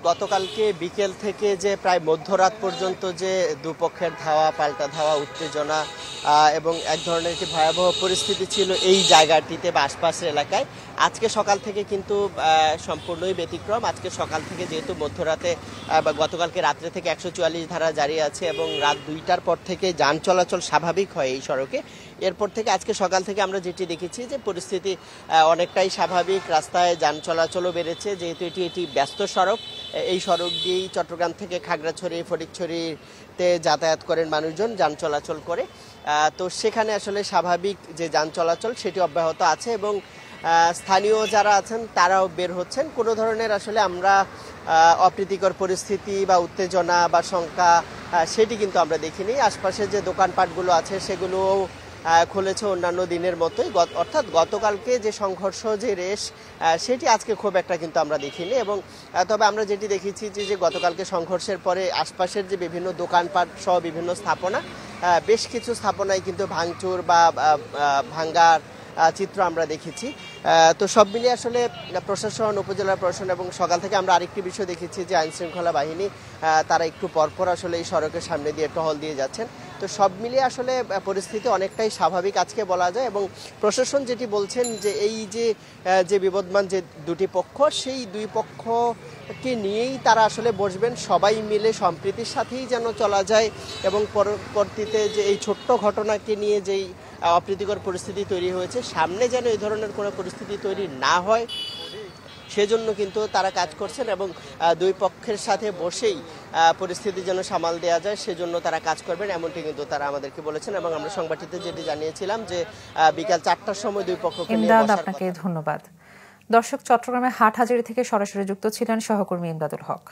গতকালকে বিকেল থেকে যে প্রায় মধ্যরাত পর্যন্ত যে দুপক্ষের ধাওয়া পাল্টা ধাওয়া উত্তেজনা এবং এক ধরনের একটি ভয়াবহ পরিস্থিতি ছিল এই জায়গাটিতে বা আশপাশের এলাকায়, আজকে সকাল থেকে কিন্তু সম্পূর্ণই ব্যতিক্রম। আজকে সকাল থেকে যেহেতু মধ্যরাতে বা গতকালকে রাত্রে থেকে 144 ধারা জারি আছে এবং রাত 2টার পর থেকে যান চলাচল স্বাভাবিক হয় এই সড়কে। এরপর থেকে আজকে সকাল থেকে আমরা যেটি দেখেছি যে পরিস্থিতি অনেকটাই স্বাভাবিক, রাস্তায় যান চলাচলও বেড়েছে যেহেতু এটি ব্যস্ত সড়ক। এই সড়ক দিয়েই চট্টগ্রাম থেকে খাগড়াছড়ি ফটিকছড়িতে যাতায়াত করেন মানুষজন, যান চলাচল করে। তো সেখানে আসলে স্বাভাবিক যে যান চলাচল সেটি অব্যাহত আছে এবং স্থানীয় যারা আছেন তারাও বের হচ্ছেন। কোনো ধরনের আসলে আমরা অপ্রীতিকর পরিস্থিতি বা উত্তেজনা বা শঙ্কা সেটি কিন্তু আমরা দেখিনি। আশপাশে যে দোকানপাটগুলো আছে সেগুলো খুলেছে অন্যান্য দিনের মতোই, অর্থাৎ গতকালকে যে সংঘর্ষ যে রেশ সেটি আজকে খুব একটা কিন্তু আমরা দেখিনি। এবং তবে আমরা যেটি দেখেছি যে গতকালকে সংঘর্ষের পরে আশপাশের যে বিভিন্ন দোকানপাট সহ বিভিন্ন স্থাপনা, বেশ কিছু স্থাপনায় কিন্তু ভাঙচুর বা ভাঙ্গার চিত্র আমরা দেখেছি। তো সব মিলিয়ে আসলে প্রশাসন, উপজেলা প্রশাসন এবং সকাল থেকে আমরা আরেকটি বিষয় দেখেছি যে আইনশৃঙ্খলা বাহিনী তারা একটু পরপর আসলে এই সড়কের সামনে দিয়ে টহল দিয়ে যাচ্ছেন। তো সব মিলিয়ে আসলে পরিস্থিতি অনেকটাই স্বাভাবিক আজকে বলা যায়। এবং প্রশাসন যেটি বলছেন যে এই যে বিবদমান যে দুটি পক্ষ, সেই দুই পক্ষকে নিয়েই তারা আসলে বসবেন, সবাই মিলে সম্প্রীতির সাথেই যেন চলা যায় এবং পরবর্তীতে যে এই ছোট্ট ঘটনাকে নিয়ে যেই অপ্রীতিকর পরিস্থিতি তৈরি হয়েছে সামনে যেন এই ধরনের কোনো পরিস্থিতি তৈরি না হয় সেজন্য কিন্তু তারা কাজ করছেন এবং দুই পক্ষের সাথে বসেই পরিস্থিতি যেন সামাল দেওয়া যায় সেজন্য তারা কাজ করবেন, এমনটি কিন্তু তারা আমাদেরকে বলেছেন। এবং আমরা সংবাদটিতে যেটি জানিয়েছিলাম যে বিকাল 4টার সময় দুই পক্ষকে নিয়ে বসার কথা। আপনাকে ধন্যবাদ। দর্শক, চট্টগ্রামে হাটহাজারী থেকে সরাসরি যুক্ত ছিলেন সহকর্মী ইমদাদুল হক।